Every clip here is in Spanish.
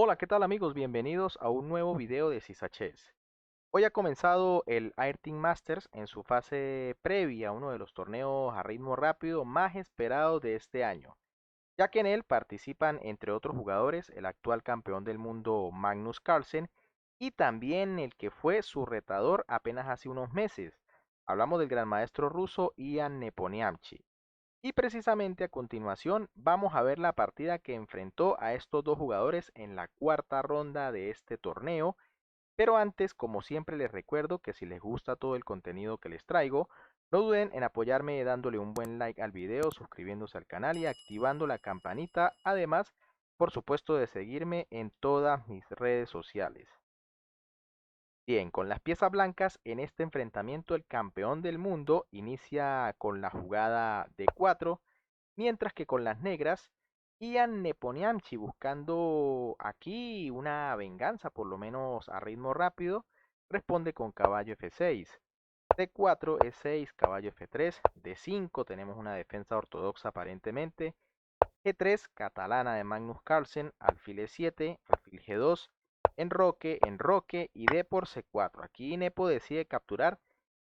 Hola, ¿qué tal amigos? Bienvenidos a un nuevo video de Sisa Chess. Hoy ha comenzado el Airteam Masters en su fase previa, uno de los torneos a ritmo rápido más esperados de este año, ya que en él participan entre otros jugadores el actual campeón del mundo Magnus Carlsen y también el que fue su retador apenas hace unos meses. Hablamos del gran maestro ruso Ian Nepomniachtchi. Y precisamente a continuación vamos a ver la partida que enfrentó a estos dos jugadores en la cuarta ronda de este torneo. Pero antes, como siempre, les recuerdo que si les gusta todo el contenido que les traigo, no duden en apoyarme dándole un buen like al video, suscribiéndose al canal y activando la campanita. Además, por supuesto, de seguirme en todas mis redes sociales. Bien, con las piezas blancas en este enfrentamiento el campeón del mundo inicia con la jugada de 4, mientras que con las negras Ian Nepomniachtchi buscando aquí una venganza por lo menos a ritmo rápido responde con caballo F6, D4, E6, caballo F3, D5, tenemos una defensa ortodoxa aparentemente, G3, catalana de Magnus Carlsen, alfil E7, alfil G2, enroque, enroque y D por C4. Aquí Nepo decide capturar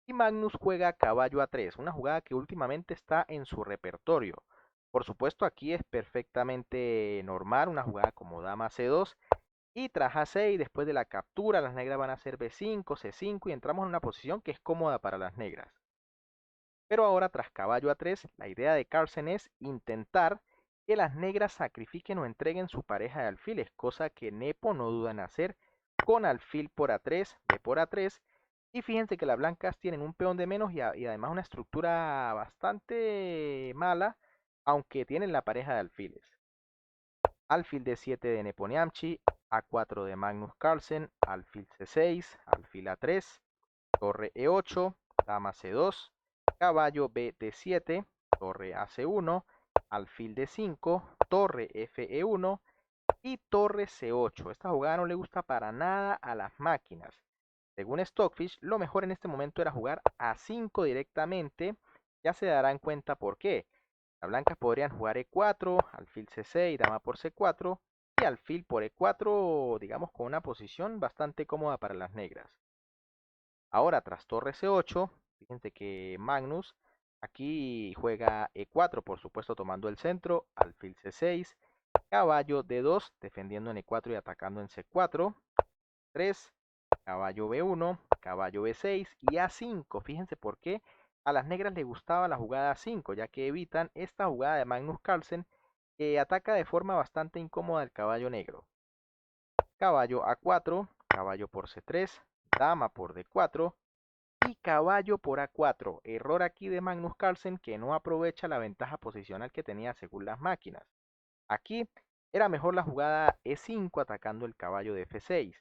y Magnus juega caballo A3, una jugada que últimamente está en su repertorio. Por supuesto, aquí es perfectamente normal una jugada como dama C2 y tras A6, después de la captura, las negras van a hacer B5, C5 y entramos en una posición que es cómoda para las negras. Pero ahora tras caballo A3, la idea de Carlsen es intentar que las negras sacrifiquen o entreguen su pareja de alfiles, cosa que Nepo no duda en hacer con alfil por A3, B por A3. Y fíjense que las blancas tienen un peón de menos y además una estructura bastante mala, aunque tienen la pareja de alfiles. Alfil D7 de Nepomniachtchi, A4 de Magnus Carlsen, alfil C6, alfil A3, torre E8, dama C2, caballo B D7, torre A C1, alfil D5, torre FE1 y torre C8. Esta jugada no le gusta para nada a las máquinas. Según Stockfish, lo mejor en este momento era jugar A5 directamente. Ya se darán cuenta por qué. Las blancas podrían jugar E4, alfil C6, dama por C4 y alfil por E4, digamos con una posición bastante cómoda para las negras. Ahora, tras torre C8, fíjense que Magnus aquí juega E4, por supuesto tomando el centro, alfil C6, caballo D2, defendiendo en E4 y atacando en C4, 3, caballo B1, caballo B6 y A5. Fíjense por qué a las negras les gustaba la jugada A5, ya que evitan esta jugada de Magnus Carlsen que ataca de forma bastante incómoda al caballo negro. Caballo A4, caballo por C3, dama por D4 y caballo por A4. Error aquí de Magnus Carlsen que no aprovecha la ventaja posicional que tenía según las máquinas. Aquí era mejor la jugada E5 atacando el caballo de F6.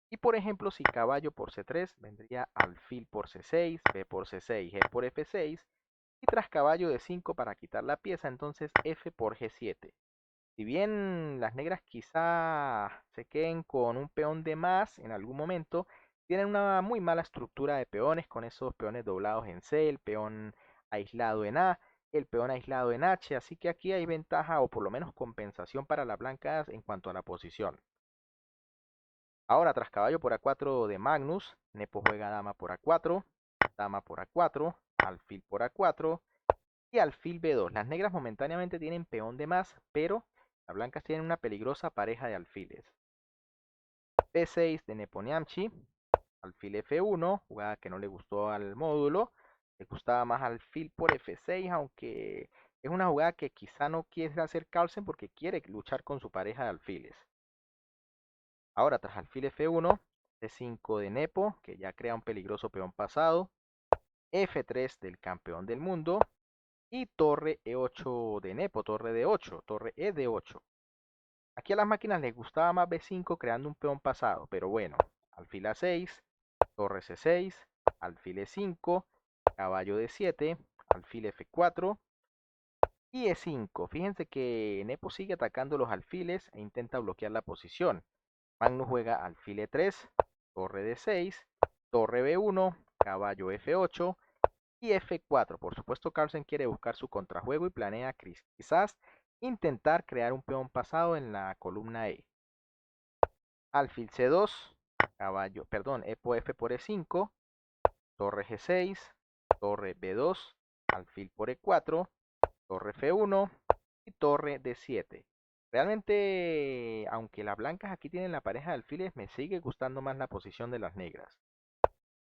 Y por ejemplo, si caballo por C3 vendría alfil por C6, B por C6, G por F6. Y tras caballo de 5 para quitar la pieza, entonces F por G7. Si bien las negras quizá se queden con un peón de más en algún momento, tienen una muy mala estructura de peones con esos peones doblados en C, el peón aislado en A, el peón aislado en H, así que aquí hay ventaja o por lo menos compensación para las blancas en cuanto a la posición. Ahora tras caballo por A4 de Magnus, Nepo juega dama por A4, dama por A4, alfil por A4 y alfil B2. Las negras momentáneamente tienen peón de más, pero las blancas tienen una peligrosa pareja de alfiles. B6 de Nepomniachtchi, alfil F1, jugada que no le gustó al módulo. Le gustaba más alfil por F6, aunque es una jugada que quizá no quiere hacer Carlsen porque quiere luchar con su pareja de alfiles. Ahora tras alfil F1, C5 de Nepo, que ya crea un peligroso peón pasado. F3 del campeón del mundo. Y torre E8 de Nepo, torre D8, torre E D8. Aquí a las máquinas les gustaba más B5 creando un peón pasado, pero bueno, alfil A6, torre C6, alfil E5, caballo D7, alfil F4 y E5. Fíjense que Nepo sigue atacando los alfiles e intenta bloquear la posición. Magnus juega alfil E3, torre D6, torre B1, caballo F8 y F4. Por supuesto, Carlsen quiere buscar su contrajuego y planea quizás intentar crear un peón pasado en la columna E. alfil C2, caballo, perdón, Epo F por E5, torre G6, torre B2, alfil por E4, torre F1 y torre D7. Realmente, aunque las blancas aquí tienen la pareja de alfiles, me sigue gustando más la posición de las negras.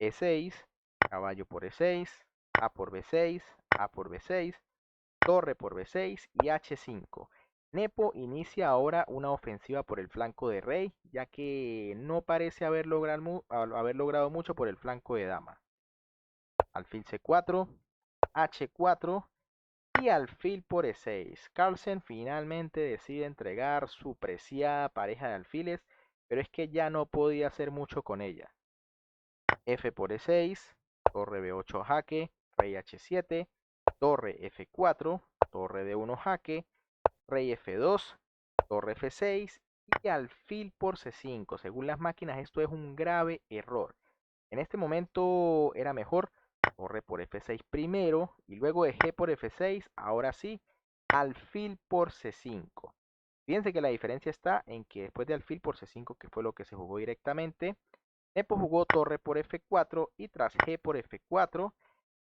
E6, caballo por E6, A por B6, A por B6, torre por B6 y H5. Nepo inicia ahora una ofensiva por el flanco de rey, ya que no parece haber logrado mucho por el flanco de dama. Alfil C4, H4 y alfil por E6. Carlsen finalmente decide entregar su preciada pareja de alfiles, pero es que ya no podía hacer mucho con ella. F por E6, torre B8 jaque, rey H7, torre F4, torre D1 jaque, rey F2, torre F6 y alfil por C5. Según las máquinas, esto es un grave error. En este momento era mejor torre por F6 primero y luego de G por F6, ahora sí, alfil por C5. Fíjense que la diferencia está en que después de alfil por C5, que fue lo que se jugó directamente, Nepo jugó torre por F4 y tras G por F4,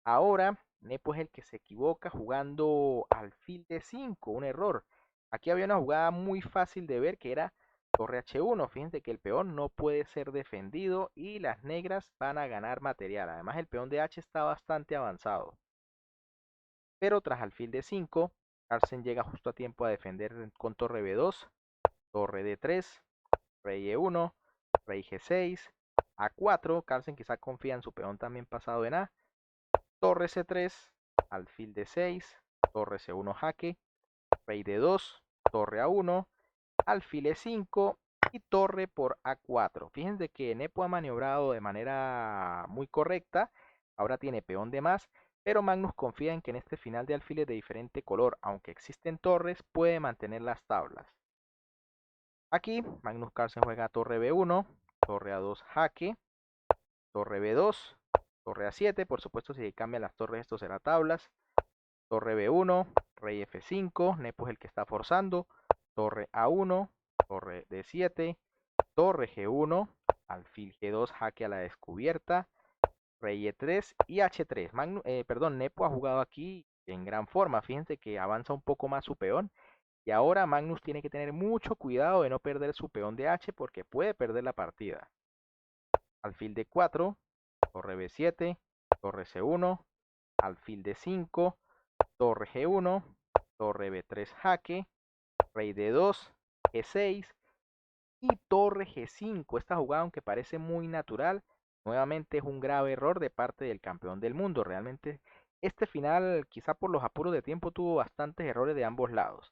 ahora Nepo es el que se equivoca jugando alfil D5, un error. Aquí había una jugada muy fácil de ver que era torre H1. Fíjense que el peón no puede ser defendido y las negras van a ganar material. Además el peón de H está bastante avanzado. Pero tras alfil D5, Carlsen llega justo a tiempo a defender con torre B2, torre D3, rey E1, rey G6, A4, Carlsen quizá confía en su peón también pasado en A, torre C3, alfil D6, torre C1 jaque, rey D2, torre A1, alfil E5 y torre por A4. Fíjense que Nepo ha maniobrado de manera muy correcta, ahora tiene peón de más, pero Magnus confía en que en este final de alfiles de diferente color, aunque existen torres, puede mantener las tablas. Aquí Magnus Carlsen juega torre B1, torre A2 jaque, torre B2, torre A7, por supuesto si cambian las torres esto será tablas, torre B1, rey F5, Nepo es el que está forzando, torre A1, torre D7, torre G1, alfil G2 jaque a la descubierta, rey E3 y H3. Nepo ha jugado aquí en gran forma, fíjense que avanza un poco más su peón. Y ahora Magnus tiene que tener mucho cuidado de no perder su peón de H porque puede perder la partida. Alfil D4, torre B7, torre C1, alfil D5, torre G1, torre B3 jaque, rey D2, G6 y torre G5. Esta jugada, aunque parece muy natural, nuevamente es un grave error de parte del campeón del mundo. Realmente este final, quizá por los apuros de tiempo, tuvo bastantes errores de ambos lados.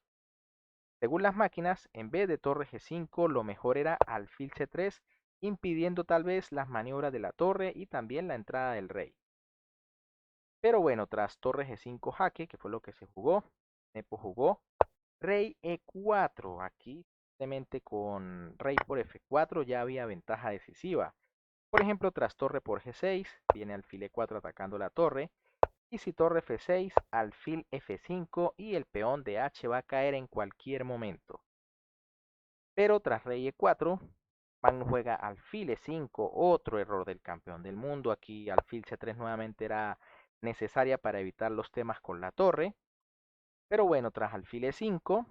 Según las máquinas, en vez de torre G5, lo mejor era alfil C3, impidiendo tal vez las maniobras de la torre y también la entrada del rey. Pero bueno, tras torre G5 jaque, que fue lo que se jugó, Nepo jugó rey E4. Aquí, simplemente con rey por F4 ya había ventaja decisiva. Por ejemplo, tras torre por G6, viene alfil E4 atacando la torre. Y si torre F6, alfil F5 y el peón de H va a caer en cualquier momento. Pero tras rey E4, Magnus juega alfil E5, otro error del campeón del mundo. Aquí alfil C3 nuevamente era necesaria para evitar los temas con la torre. Pero bueno, tras alfil E5,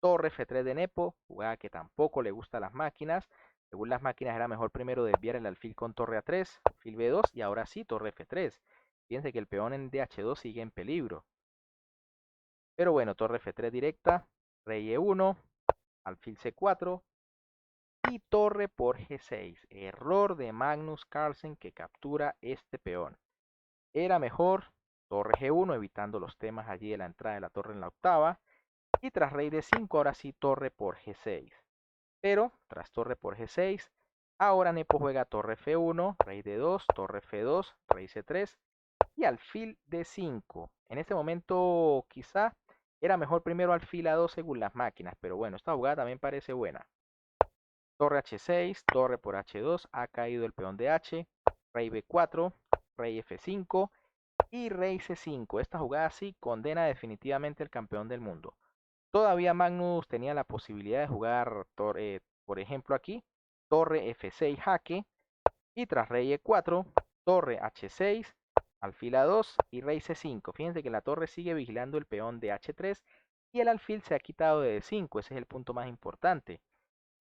torre F3 de Nepo, jugada que tampoco le gusta a las máquinas. Según las máquinas era mejor primero desviar el alfil con torre A3, alfil B2 y ahora sí torre F3. Fíjense que el peón en DH2 sigue en peligro. Pero bueno, torre F3 directa, rey E1, alfil C4 y torre por G6. Error de Magnus Carlsen que captura este peón. Era mejor torre G1 evitando los temas allí de la entrada de la torre en la octava. Y tras rey D5 ahora sí torre por G6. Pero tras torre por G6 ahora Nepo juega torre F1, rey D2, torre F2, rey C3 y alfil D5. En este momento quizá era mejor primero alfil A2 según las máquinas, pero bueno, esta jugada también parece buena. Torre H6, torre por H2, ha caído el peón de H, rey B4, rey F5 y rey C5. Esta jugada sí condena definitivamente al campeón del mundo. Todavía Magnus tenía la posibilidad de jugar, por ejemplo aquí, torre F6 jaque, y tras rey E4, torre H6, alfil A2 y rey C5. Fíjense que la torre sigue vigilando el peón de H3 y el alfil se ha quitado de D5, ese es el punto más importante.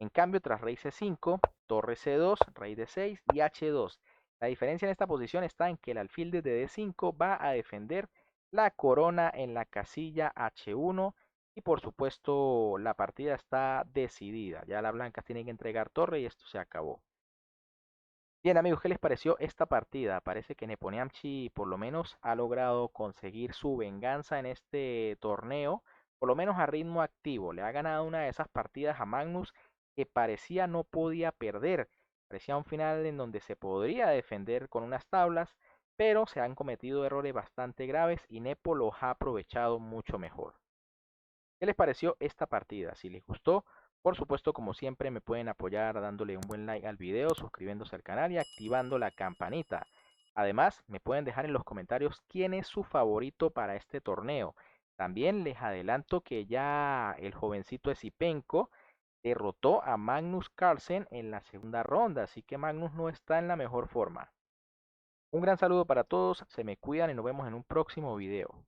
En cambio, tras rey C5, torre C2, rey D6 y H2. La diferencia en esta posición está en que el alfil desde D5 va a defender la corona en la casilla H1 y por supuesto la partida está decidida. Ya las blancas tienen que entregar torre y esto se acabó. Bien amigos, ¿qué les pareció esta partida? Parece que Nepomniachtchi por lo menos ha logrado conseguir su venganza en este torneo, por lo menos a ritmo activo. Le ha ganado una de esas partidas a Magnus que parecía no podía perder. Parecía un final en donde se podría defender con unas tablas, pero se han cometido errores bastante graves y Nepo los ha aprovechado mucho mejor. ¿Qué les pareció esta partida? Si les gustó, por supuesto, como siempre, me pueden apoyar dándole un buen like al video, suscribiéndose al canal y activando la campanita. Además, me pueden dejar en los comentarios quién es su favorito para este torneo. También les adelanto que ya el jovencito Esipenko derrotó a Magnus Carlsen en la segunda ronda, así que Magnus no está en la mejor forma. Un gran saludo para todos, se me cuidan y nos vemos en un próximo video.